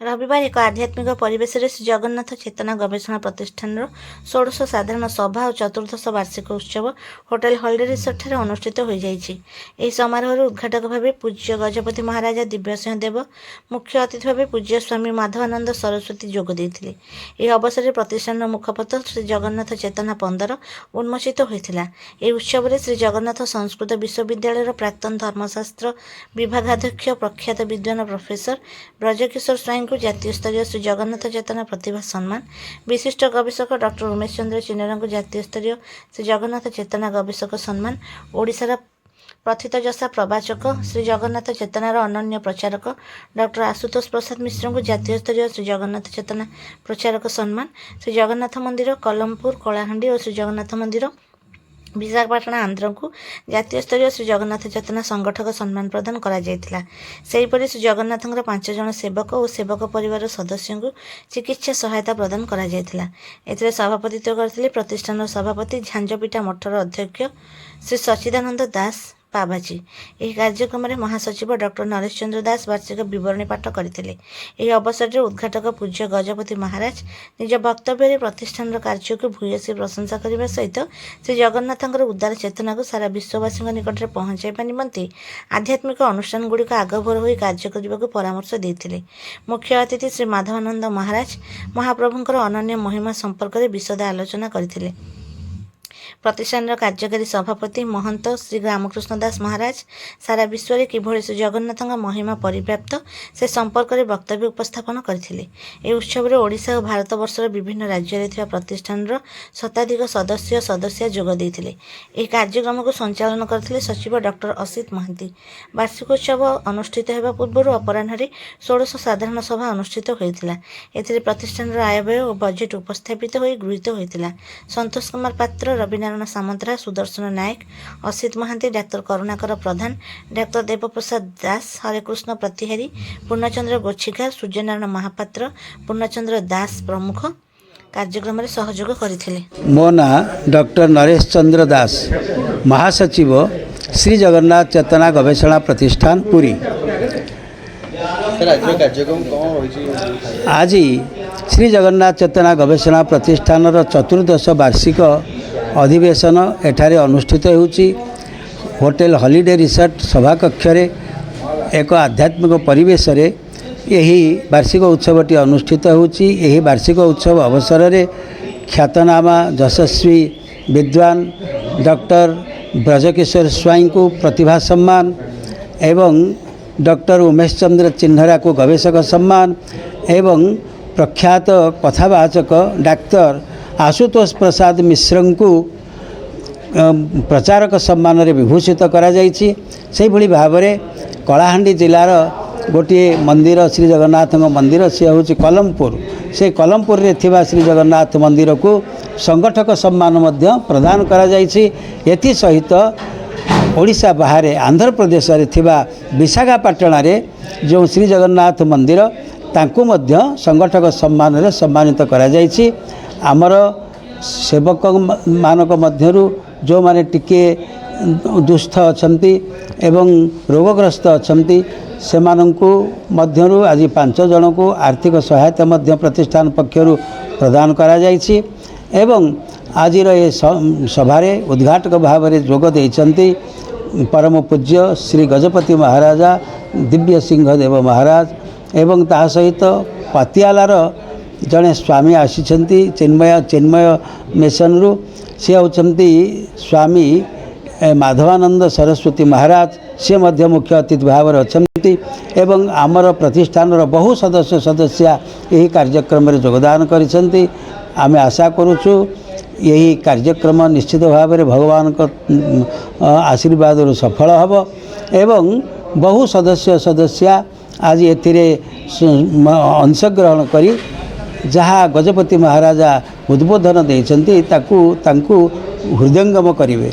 रविवार एक आध्यात्मिक परिवेश श्री जगन्नाथ चेतना गवेषणा प्रतिष्ठान 16 साधारण सभा और चतुर्दश वार्षिक उत्सव होटेल हॉलिडे रिसोर्ट अनुष्ठित हो जाए। समारोह उद्घाटक भाव पूज्य गजपति महाराजा दिव्यसिंह देव, मुख्य अतिथि भाव पूज्य स्वामी माधवानंद सरस्वती जोग देते। यह अवसर में प्रतिष्ठान मुखपत्र श्री जगन्नाथ चेतना 15 उन्मोचित होता। यह उत्सव में श्री जगन्नाथ संस्कृत विश्वविद्यालय प्राक्तन धर्मशास्त्र विभागाध्यक्ष प्रख्यात विद्वान प्रोफेसर ब्रजकिशोर स्वाई को जातीय स्तरीय श्री जगन्नाथ चेतना प्रतिभा सम्मान, विशिष्ट गवेषक डॉक्टर उमेश चंद्र चिन्नर को जातीय स्तरीय श्री जगन्नाथ चेतना गवेषक सम्मान, ओडिशार प्रथितयशा प्रवाचक श्री जगन्नाथ चेतनार अनन्य प्रचारक डॉक्टर आशुतोष प्रसाद मिश्र को जातीय स्तरीय श्री जगन्नाथ चेतना प्रचारक सम्मान, श्री जगन्नाथ मंदिर कलमपुर कलाहांडी और श्री जगन्नाथ मंदिर विशाखापाटना आंध्र को जातीय स्तरीय श्री जगन्नाथ चेतना संगठक सम्मान प्रदान करा जायतिला। सेहीपरि श्री जगन्नाथଙ୍କର 5 जण सेवक और सेवक परिवार सदस्यों को चिकित्सा सहायता प्रदान करा जायतिला। एथिरे सभापतित्व करथिले प्रतिष्ठान सभापति झांझपिटा मठर अध्यक्ष श्री सच्चिदानंद दास पाबाजी। यह कार्यक्रम में महासचिव डॉक्टर नरेश चंद्र दास वार्षिक विवरणी पाठ करते। यह अवसर में उद्घाटक पूज्य गजपति महाराज निज वक्तव्य में प्रतिष्ठान कार्य को भूयसी प्रशंसा करने सहित श्री जगन्नाथ उदार चेतना को सारा विश्ववासी निकट में पहुंचाइबा निमंते आध्यात्मिक अनुष्ठान गुड़िक आगभर हो कार्य करने को परामर्श देते। मुख्य अतिथि श्री माधवानंद महाराज महाप्रभुंकर अनन्य महिमा संपर्क में विशद आलोचना करते। प्रतिष्ठान कार्यकारी सभापति महंत श्री रामकृष्ण दास महाराज सारा विश्व में किभଳି श्री जगन्नाथ महिमा परिव्याप्त से संपर्क में वक्तव्य उपस्थापन करथिले। ए उत्सव में ओडिशा और भारत वर्षर विभिन्न राज्य में प्रतिष्ठान शताधिक सदस्य सदस्या जोग देते। यह कार्यक्रम को संचालन करथिले सचिव डॉक्टर असित महांती। वार्षिकोत्सव अनुष्ठित होगा पूर्व अपराह्न 16 साधारण सभा अनुष्ठित होता। एथिरे प्रतिष्ठान आयव्यय और बजेट उपस्थापित हो गृहीत होता। संतोष कुमार पात्र, रविनारायण सामंतरा, सुदर्शन नायक, असित महांती, डाक्तर करुणाकर प्रधान, डाक्तर देवप्रसाद दास, हरेकृष्ण प्रतिहारी, पूर्णचंद्र गोछिकार, सूर्यनारायण महापात्र, पूर्णचंद्र दास प्रमुख कार्यक्रम में सहयोग करथिले। मो ना डॉक्टर नरेश चंद्र दास, महासचिव श्री जगन्नाथ चेतना गवेषणा प्रतिष्ठान पुरी। आज श्री जगन्नाथ चेतना गवेषणा प्रतिष्ठान चतुर्दश वार्षिक अधिवेशन एठारे अनुष्ठित होउची। होटेल हॉलिडे रिसोर्ट सभाकक्ष एक आध्यात्मिक परिवेश रे यही वार्षिक उत्सवटी अनुष्ठित होउची। यही वार्षिक उत्सव अवसर में ख्यातनामा यशस्वी विद्वान डॉक्टर ब्रजकिशोर स्वाई को प्रतिभा सम्मान एवं डॉक्टर उमेश चंद्र चिन्हरा को गवेषक सम्मान एवं प्रख्यात कथावाचक डाक्तर आशुतोष प्रसाद मिश्र को प्रचारक सम्मान रे विभूषित करा जायछि। सेहि भली भाबरे कलाहांडी जिलार गोटे मंदिर श्री जगन्नाथ मंदिर से हूँ कलमपुर। से कलमपुर रे थिबा श्री जगन्नाथ मंदिर को संगठक सम्मान मध्य प्रदान करा जायछि। एथि सहित ओडिशा बाहर आंध्र प्रदेश रे थिबा विशाखापाटना रे जो श्री जगन्नाथ मंदिर तांको मध्य संगठक सम्मान रे सम्मानित करा जायछि। आमर सेवक मानक मध्यरु जो माने टिके दुस्थ अछंती एवं रोगग्रस्त अछंती सेमानंकु मध्यरु आज 5 जन को आर्थिक सहायता मध्य प्रतिष्ठान पक्षरु प्रदान करा जायछि। एवं आज ये सभारे उद्घाटक भाव में जोग देइछंती परम पूज्य श्री गजपति महाराजा दिव्य सिंह देव महाराज एवं ता सहित पातियालार जड़े स्वामी आसीचंती चिन्मय मिशन रु सी होचंती स्वामी माधवानंद सरस्वती महाराज से मध्य मुख्य अतिथि भाव में अच्छा एवं आमर प्रतिष्ठान बहु सदस्या यही कार्यक्रम में योगदान करिसेंती। आमे आशा करुचु यही कार्यक्रम निश्चित भाव में भगवान को आशीर्वाद सफल हब एवं बहु सदस्या आज एथिरे अंशग्रहण करी जहाँ गजपति महाराजा उद्बोधन देइछंती ताकू हृदयंगम करिवे।